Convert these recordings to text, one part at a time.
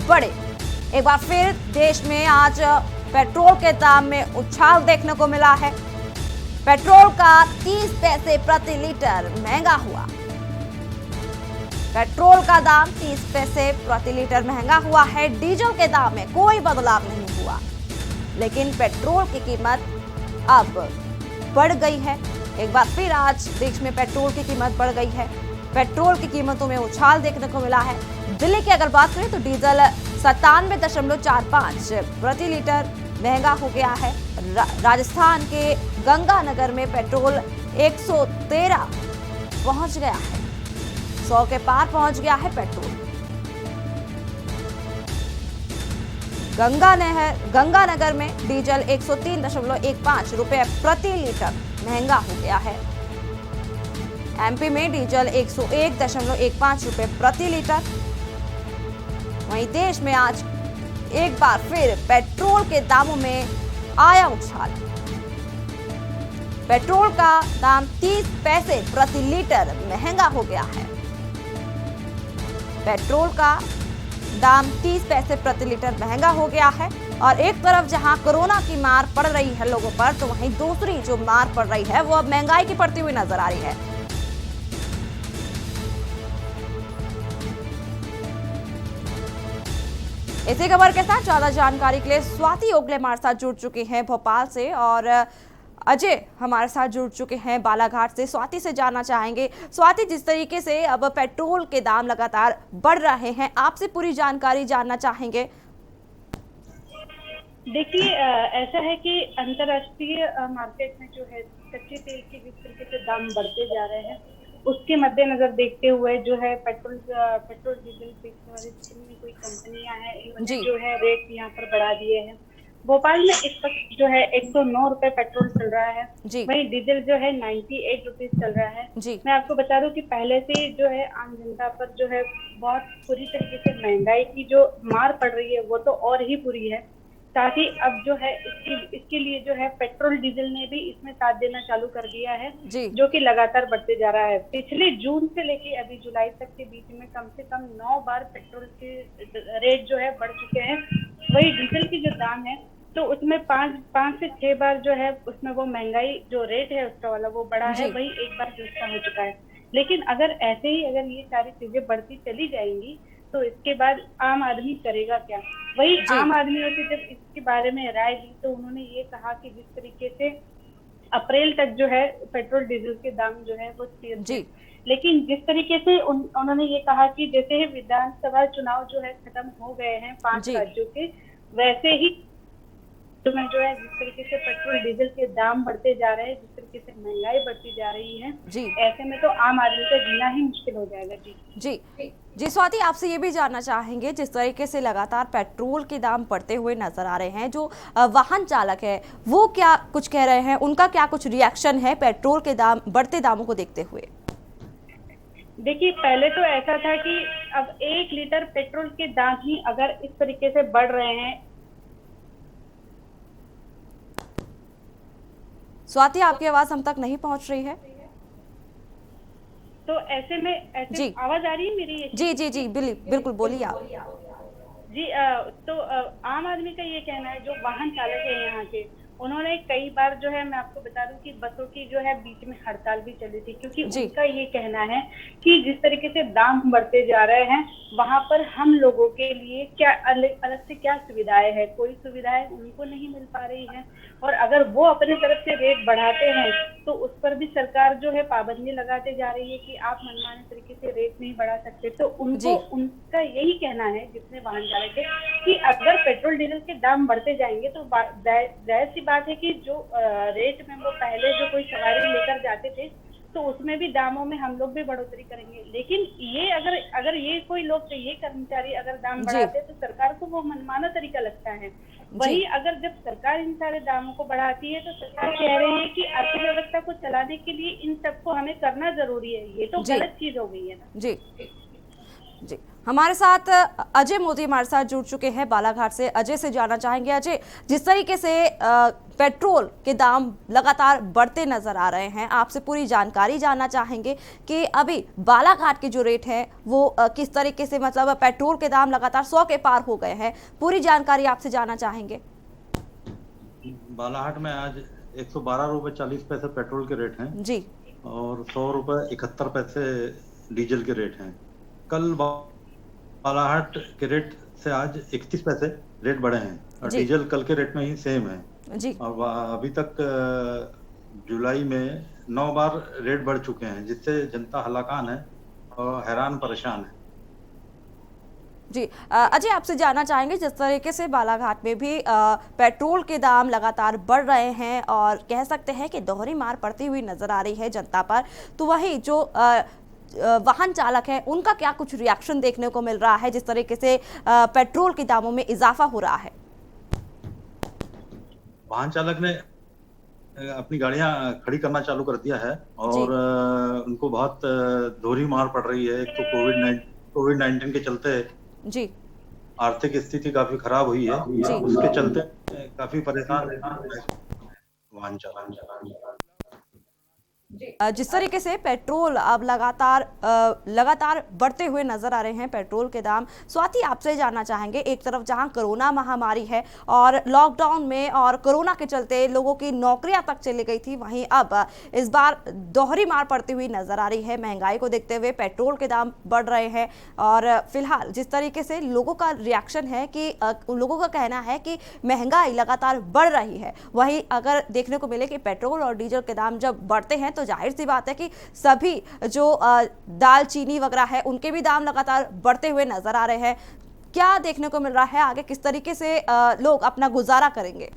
बढ़े। एक बार फिर देश में आज पेट्रोल के दाम में उछाल देखने को मिला है। पेट्रोल का 30 पैसे प्रति लीटर महंगा हुआ। पेट्रोल का दाम 30 पैसे प्रति लीटर महंगा हुआ है। डीजल के दाम में कोई बदलाव नहीं हुआ, लेकिन पेट्रोल की कीमत अब बढ़ गई है। एक बार फिर आज देश में पेट्रोल की कीमत बढ़ गई है। पेट्रोल की कीमतों में उछाल देखने को मिला है। दिल्ली की अगर बात करें तो डीजल 97.45 प्रति लीटर महंगा हो गया है। राजस्थान के गंगानगर में पेट्रोल 113 पहुंच गया है, 100 के पार पहुंच गया है पेट्रोल। गंगानगर में डीजल 103.15 रुपए प्रति लीटर महंगा हो गया है। एमपी में डीजल 101.15 रुपए प्रति लीटर। वहीं देश में आज एक बार फिर पेट्रोल के दामों में आया उछाल। पेट्रोल का दाम 30 पैसे प्रति लीटर महंगा हो गया है। पेट्रोल का दाम 30 पैसे प्रति लीटर महंगा हो गया है। और एक तरफ जहां कोरोना की मार पड़ रही है लोगों पर, तो वहीं दूसरी जो मार पड़ रही है वो अब महंगाई की पड़ती हुई नजर आ रही है। इसी खबर के साथ ज्यादा जानकारी के लिए स्वाति ओगले हमारे साथ जुड़ चुके हैं भोपाल से, और अजय हमारे साथ जुड़ चुके हैं बालाघाट से। स्वाति से जानना चाहेंगे, स्वाति, जिस तरीके से अब पेट्रोल के दाम लगातार बढ़ रहे हैं, आपसे पूरी जानकारी जानना चाहेंगे। देखिए, ऐसा है कि अंतर्राष्ट्रीय मार्केट में जो है कच्चे तेल के जिस तरीके से दाम बढ़ते जा रहे हैं, उसके मद्देनजर देखते हुए जो है पेट्रोल डीजल बेचने वाली जितनी कोई कंपनियां हैं, इन्होंने जो है रेट यहाँ पर बढ़ा दिए हैं। भोपाल में इस वक्त जो है 109 रुपए पेट्रोल चल रहा है, वहीं डीजल जो है 98 रुपीज चल रहा है। मैं आपको बता दूं कि पहले से जो है आम जनता पर जो है बहुत बुरी तरीके से महंगाई की जो मार पड़ रही है वो तो और ही बुरी है। साथ ही अब जो है इसके लिए जो है पेट्रोल डीजल ने भी इसमें साथ देना चालू कर दिया है, जो कि लगातार बढ़ते जा रहा है। पिछले जून से लेके अभी जुलाई तक के बीच में कम से कम 9 बार पेट्रोल के रेट जो है बढ़ चुके हैं। वही डीजल की जो दाम है तो उसमें 5 से 6 बार जो है उसमें वो महंगाई जो रेट है उसका वाला वो बढ़ा है, वही एक बार सस्ता हो चुका है। लेकिन अगर ऐसे ही अगर ये सारी चीजें बढ़ती चली जाएंगी तो इसके बाद आम आदमी करेगा क्या? वही आम आदमियों से जब इसके बारे में राय ली तो उन्होंने ये कहा कि जिस तरीके से अप्रैल तक जो है पेट्रोल डीजल के दाम जो है वो स्थिर थे, लेकिन जिस तरीके से उन्होंने ये कहा कि जैसे ही विधानसभा चुनाव जो है खत्म हो गए हैं 5 राज्यों के, वैसे ही जो है जिस तरीके से पेट्रोल डीजल के दाम बढ़ते जा रहे हैं, जिस तरीके से महंगाई बढ़ती जा रही है, ऐसे में तो आम आदमी का जीना ही मुश्किल हो जाएगा। जी स्वाति, आपसे ये भी जानना चाहेंगे, जिस तरीके से लगातार पेट्रोल के दाम बढ़ते हुए नजर आ रहे हैं, जो वाहन चालक है वो क्या कुछ कह रहे हैं, उनका क्या कुछ रिएक्शन है पेट्रोल के दाम बढ़ते दामों को देखते हुए? देखिए, पहले तो ऐसा था कि अब 1 लीटर पेट्रोल के दाम ही अगर इस तरीके से बढ़ रहे हैं। स्वाति, आपकी आवाज हम तक नहीं पहुंच रही है। तो ऐसे में आवाज आ रही है मेरी? जी बिल्कुल बोलिए आप। जी, तो आम आदमी का ये कहना है, जो वाहन चालक है यहाँ के, उन्होंने कई बार जो है, मैं आपको बता दूं कि बसों की जो है बीच में हड़ताल भी चली थी, क्योंकि उनका ये कहना है कि जिस तरीके से दाम बढ़ते जा रहे हैं वहां पर हम लोगों के लिए क्या अलग से क्या सुविधाएं है, कोई सुविधाएं उनको नहीं मिल पा रही है। और अगर वो अपनी तरफ से रेट बढ़ाते हैं तो उस पर भी सरकार जो है पाबंदी लगाते जा रही है कि आप मनमाने तरीके से रेट नहीं बढ़ा सकते। तो उनका यही कहना है, जितने वाहन चालक है, कि अगर पेट्रोल डीजल के दाम बढ़ते जाएंगे तो जाहिर सी बात है कि जो रेट में वो पहले जो कोई सवारी लेकर जाते थे तो उसमें भी दामों में हम लोग भी बढ़ोतरी करेंगे। लेकिन ये अगर ये कोई लोग, ये कर्मचारी अगर दाम बढ़ाते तो सरकार को वो मनमाना तरीका लगता है। वही अगर जब सरकार इन सारे दामों को बढ़ाती है तो सरकार कह रहे हैं कि अर्थव्यवस्था को चलाने के लिए इन सबको हमें करना जरूरी है, ये तो गलत चीज हो गई है ना। जी हमारे साथ अजय मोदी हमारे साथ जुड़ चुके हैं बालाघाट से। अजय से जानना चाहेंगे, अजय, जिस तरीके से पेट्रोल के दाम लगातार बढ़ते नजर आ रहे हैं, आपसे पूरी जानकारी जानना चाहेंगे कि अभी बालाघाट के जो रेट है वो किस तरीके से, मतलब पेट्रोल के दाम लगातार 100 के पार हो गए हैं। पूरी जानकारी आपसे जानना चाहेंगे। बालाहाट में आज 112 रुपए 40 पैसे पेट्रोल के रेट हैं जी। और 100 रुपए 71 पैसे डीजल के रेट हैं। कल बालाहाट के रेट से आज 31 पैसे रेट बढ़े हैं और डीजल कल के रेट में ही सेम है जी। और अभी तक जुलाई में 9 बार रेट बढ़ चुके हैं, जिससे जनता हलाकान है और हैरान परेशान है। जी अजय, आपसे जानना चाहेंगे, जिस तरीके से बालाघाट में भी पेट्रोल के दाम लगातार बढ़ रहे हैं और कह सकते हैं कि दोहरी मार पड़ती हुई नजर आ रही है जनता पर, तो वही जो वाहन चालक है उनका क्या कुछ रिएक्शन देखने को मिल रहा है जिस तरीके से पेट्रोल के दामों में इजाफा हो रहा है? वाहन चालक ने अपनी गाड़ियां खड़ी करना चालू कर दिया है और उनको बहुत दोहरी मार पड़ रही है। एक तो कोविड-19 के चलते जी आर्थिक स्थिति काफी खराब हुई है, उसके चलते काफी परेशान वाहन चालक। जिस तरीके से पेट्रोल अब लगातार बढ़ते हुए नजर आ रहे हैं पेट्रोल के दाम, स्वाति आपसे जानना चाहेंगे, एक तरफ जहां कोरोना महामारी है और लॉकडाउन में और कोरोना के चलते लोगों की नौकरियां तक चली गई थी, वहीं अब इस बार दोहरी मार पड़ती हुई नजर आ रही है। महंगाई को देखते हुए पेट्रोल के दाम बढ़ रहे हैं और फिलहाल जिस तरीके से लोगों का रिएक्शन है कि लोगों का कहना है कि महंगाई लगातार बढ़ रही है, वहीं अगर देखने को मिले कि पेट्रोल और डीजल के दाम जब बढ़ते हैं तो जाहिर सी बात है कि सभी जो दाल चीनी वगैरह है उनके भी दाम लगातार बढ़ते हुए नजर आ रहे हैं। क्या देखने को मिल रहा है, आगे किस तरीके से लोग अपना गुजारा करेंगे?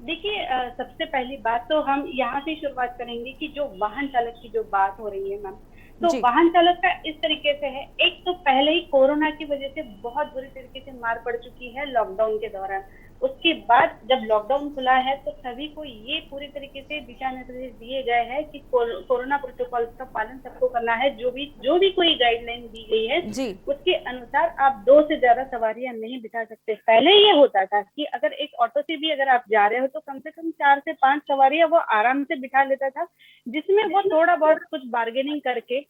देखिए, सबसे पहली बात तो हम यहाँ से शुरुआत करेंगे कि जो वाहन चालक की जो बात हो रही है मैम, तो वाहन चालक का इस तरीके से है, एक तो पहले ही कोरोना की वजह से बहुत बुरी तरीके से मार पड़ चुकी है लॉकडाउन के दौरान। उसके बाद जब लॉकडाउन खुला है तो सभी को ये पूरी तरीके से दिशा निर्देश दिए गए हैं कि कोरोना प्रोटोकॉल का पालन सबको करना है। जो भी कोई गाइडलाइन दी गई है उसके अनुसार आप 2 से ज्यादा सवारियां नहीं बिठा सकते। पहले ये होता था कि अगर एक ऑटो से भी अगर आप जा रहे हो तो कम से कम 4 से 5 सवारियां वो आराम से बिठा लेता था, जिसमें वो थोड़ा बहुत कुछ बार्गेनिंग करके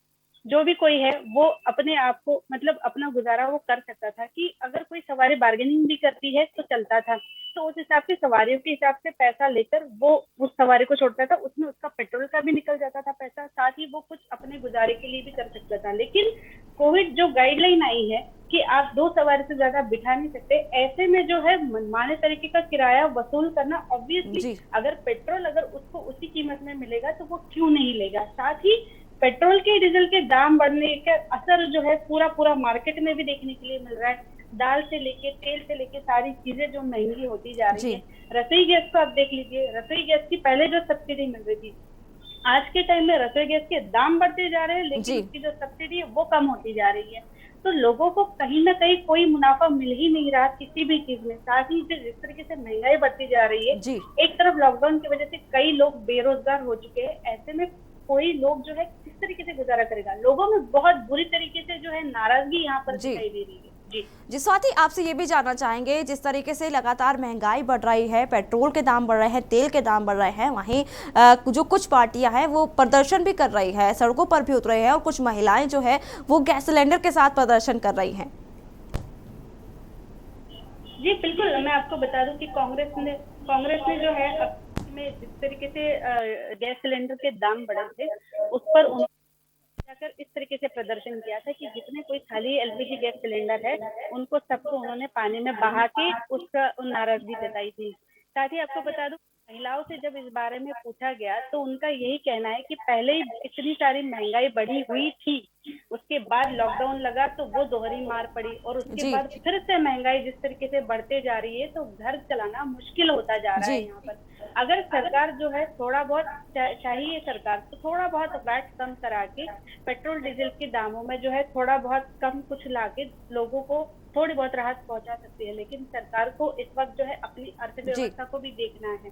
जो भी कोई है वो अपने आप को, मतलब अपना गुजारा वो कर सकता था कि अगर कोई सवारी बार्गेनिंग भी करती है तो चलता था। तो उस हिसाब से सवारियों के हिसाब से पैसा लेकर वो उस सवारी को छोड़ता था, उसमें उसका पेट्रोल का भी निकल जाता था पैसा, साथ ही वो कुछ अपने गुजारे के लिए भी कर सकता था। लेकिन कोविड जो गाइडलाइन आई है कि आप 2 सवारी से ज्यादा बिठा नहीं सकते, ऐसे में जो है मनमाने तरीके का किराया वसूल करना, ऑब्वियसली अगर पेट्रोल अगर उसको उसी कीमत में मिलेगा तो वो क्यों नहीं लेगा। साथ ही पेट्रोल के डीजल के दाम बढ़ने का असर जो है पूरा मार्केट में भी देखने के लिए मिल रहा है। दाल से लेके तेल से लेके सारी चीजें जो महंगी होती जा रही है। रसोई गैस को आप देख लीजिए, रसोई गैस की पहले जो सब्सिडी मिल रही थी, आज के टाइम में रसोई गैस के दाम बढ़ते जा रहे हैं लेकिन उसकी जो सब्सिडी है वो कम होती जा रही है। तो लोगों को कहीं ना कहीं कोई मुनाफा मिल ही नहीं रहा किसी भी चीज में। साथ ही जिस तरीके से महंगाई बढ़ती जा रही है, एक तरफ लॉकडाउन की वजह से कई लोग बेरोजगार हो चुके हैं, ऐसे में कोई लोग जो है किस तरीके से गुजारा करेगा। लोगों में बहुत बुरी तरीके से जो है नाराजगी यहाँ पर दिखाई दे रही है। जी स्वाति, आपसे ये भी जानना चाहेंगे, जिस तरीके से लगातार महंगाई बढ़ रही है, पेट्रोल के दाम बढ़ रहे हैं, तेल के दाम बढ़ रहे हैं, वहीं जो कुछ पार्टियां हैं वो प्रदर्शन भी कर रही है, सड़कों पर भी उतर रही है और कुछ महिलाएं जो है वो गैस सिलेंडर के साथ प्रदर्शन कर रही हैं। जी बिल्कुल, मैं आपको बता दूं कि कांग्रेस ने जो है में जिस तरीके से गैस सिलेंडर के दाम बढ़े थे उस पर उन्होंने जाकर इस तरीके से प्रदर्शन किया था कि जितने कोई खाली एलपीजी गैस सिलेंडर है उनको सबको उन्होंने पानी में बहा के उसका नाराजगी जताई थी। साथ ही आपको बता दूं, महिलाओं से जब इस बारे में पूछा गया तो उनका यही कहना है कि पहले ही इतनी सारी महंगाई बढ़ी हुई थी, उसके बाद लॉकडाउन लगा तो वो दोहरी मार पड़ी और उसके बाद फिर से महंगाई जिस तरीके से बढ़ते जा रही है तो घर चलाना मुश्किल होता जा रहा है। यहाँ पर अगर सरकार जो है थोड़ा बहुत चाहिए, सरकार तो थोड़ा बहुत वैट कम करा के पेट्रोल डीजल के दामों में जो है थोड़ा बहुत कम कुछ ला के लोगों को थोड़ी बहुत राहत पहुंचा सकती है। लेकिन सरकार को इस वक्त जो है अपनी अर्थव्यवस्था को भी देखना है।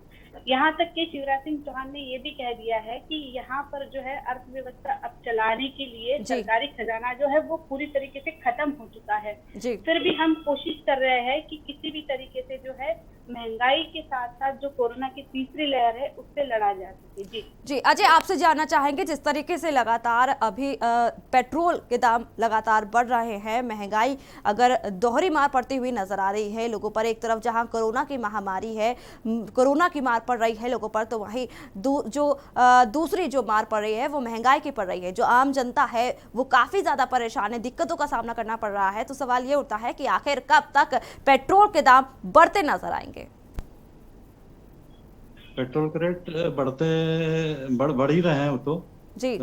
यहाँ तक कि शिवराज सिंह चौहान ने ये भी कह दिया है कि यहाँ पर जो है अर्थव्यवस्था अब चलाने के लिए सरकारी खजाना जो है वो पूरी तरीके से खत्म हो चुका है। जी फिर भी हम कोशिश कर रहे हैं कि किसी भी तरीके से जो है महंगाई के साथ साथ जो कोरोना की तीसरी लहर है उससे लड़ा जा सके। जी अजय, आपसे जानना चाहेंगे, जिस तरीके से लगातार अभी पेट्रोल के दाम लगातार बढ़ रहे हैं, महंगाई अगर दोहरी मार पड़ती हुई नजर आ रही है लोगों पर, एक तरफ जहां कोरोना की महामारी है, कोरोना की मार पड़ रही है लोगों पर, तो वहीं दूसरी जो मार पड़ रही है वो महंगाई की पड़ रही है। जो आम जनता है वो काफी ज्यादा परेशान है, दिक्कतों का सामना करना पड़ रहा है। तो सवाल ये उठता है कि आखिर कब तक पेट्रोल के दाम बढ़ते नजर आएंगे? पेट्रोल के रेट बढ़ ही रहे हैं वो तो जी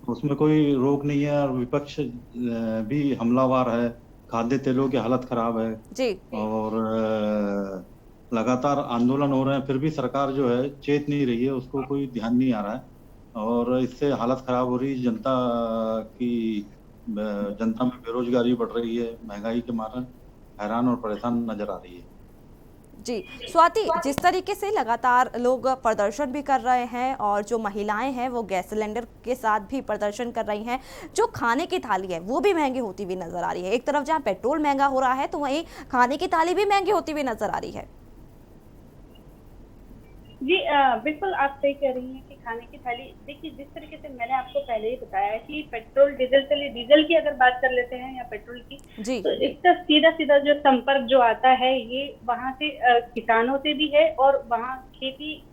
उसमें कोई रोक नहीं है। और विपक्ष भी हमलावर है, खाद्य तेलों की हालत खराब है जी और लगातार आंदोलन हो रहे हैं, फिर भी सरकार जो है चेत नहीं रही है, उसको कोई ध्यान नहीं आ रहा है और इससे हालत खराब हो रही है जनता में बेरोजगारी बढ़ रही है, महंगाई के मारे हैरान और परेशान नजर आ रही है। जी स्वाति, जिस तरीके से लगातार लोग प्रदर्शन भी कर रहे हैं और जो महिलाएं हैं वो गैस सिलेंडर के साथ भी प्रदर्शन कर रही हैं, जो खाने की थाली है वो भी महंगी होती हुई नजर आ रही है। एक तरफ जहां पेट्रोल महंगा हो रहा है तो वहीं खाने की थाली भी महंगी होती हुई नजर आ रही है। जी बिल्कुल आप सही कह रही हैं कि खाने की थाली, देखिए जिस तरीके से मैंने आपको पहले ही बताया कि पेट्रोल डीजल, चलिए डीजल की अगर बात कर लेते हैं या पेट्रोल की, जी तो इसका सीधा सीधा जो संपर्क जो आता है ये वहां से किसानों से भी है और वहां खेती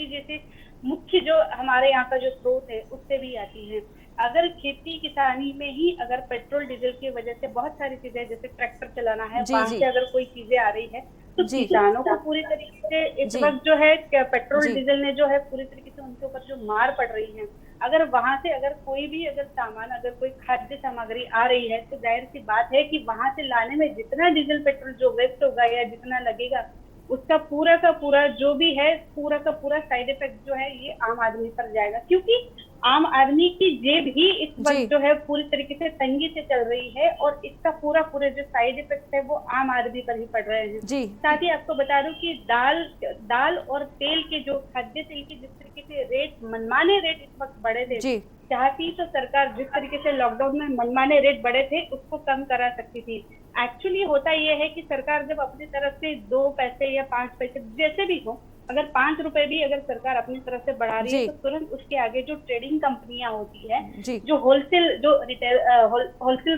जैसे मुख्य जो हमारे यहाँ का जो स्रोत है उससे भी आती है। अगर खेती किसानी में ही अगर पेट्रोल डीजल की वजह से बहुत सारी चीजें, जैसे ट्रैक्टर चलाना है, वहां से अगर कोई चीजें आ रही है तो किसानों को पूरी तरीके से इस वक्त जो है पेट्रोल डीजल ने जो है पूरी तरीके से उनके ऊपर जो मार पड़ रही है, अगर वहां से अगर कोई भी अगर सामान, अगर कोई खाद्य सामग्री आ रही है तो जाहिर सी बात है कि वहां से लाने में जितना डीजल पेट्रोल जो वेस्ट होगा या जितना लगेगा उसका पूरा का पूरा जो भी है पूरा का पूरा साइड इफेक्ट जो है ये आम आदमी पर जाएगा, क्योंकि आम आदमी की जेब ही इस वक्त जो है पूरी तरीके से तंगी से चल रही है और इसका पूरे जो साइड इफेक्ट है वो आम आदमी पर ही पड़ रहे हैं। साथ ही आपको बता दूं कि दाल और तेल के जो खाद्य तेल के जिस तरीके से रेट, मनमाने रेट इस वक्त बढ़े थे, चाहती तो सरकार जिस तरीके से लॉकडाउन में मनमाने रेट बढ़े थे उसको कम करा सकती थी। एक्चुअली होता यह है कि सरकार जब अपनी तरफ से 2 पैसे या 5 पैसे जैसे भी हो, अगर 5 रुपए भी अगर सरकार अपनी तरफ से बढ़ा रही है तो तुरंत उसके आगे जो ट्रेडिंग कंपनियां होती है, जो होलसेल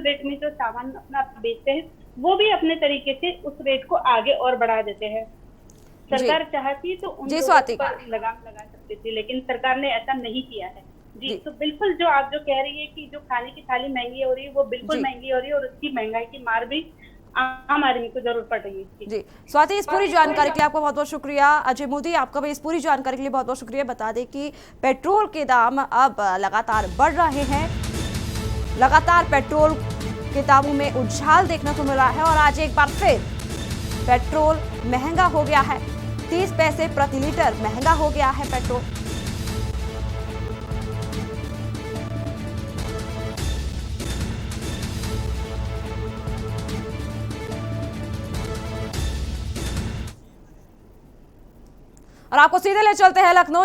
रेट में जो सामान अपना बेचते हैं, वो भी अपने तरीके से उस रेट को आगे और बढ़ा देते हैं। सरकार चाहती तो उन लोगों पर लगाम लगा सकती थी, लेकिन सरकार ने ऐसा नहीं किया है। जी तो बिल्कुल जो आप जो कह रही है कि जो खाने की थाली महंगी हो रही है वो बिल्कुल महंगी हो रही है और उसकी महंगाई की मार भी आम आदमी को जरूर पड़ रही है। जी स्वाति, इस पूरी जानकारी के लिए आपका बहुत बहुत शुक्रिया। अजय मोदी, आपका भी इस पूरी जानकारी के लिए बहुत बहुत शुक्रिया। बता दें कि पेट्रोल के दाम अब लगातार बढ़ रहे हैं, लगातार पेट्रोल के दामों में उछाल देखने को मिला है और आज एक बार फिर पेट्रोल महंगा हो गया है। 30 पैसे प्रति लीटर महंगा हो गया है पेट्रोल। और आपको सीधे ले चलते हैं लखनऊ।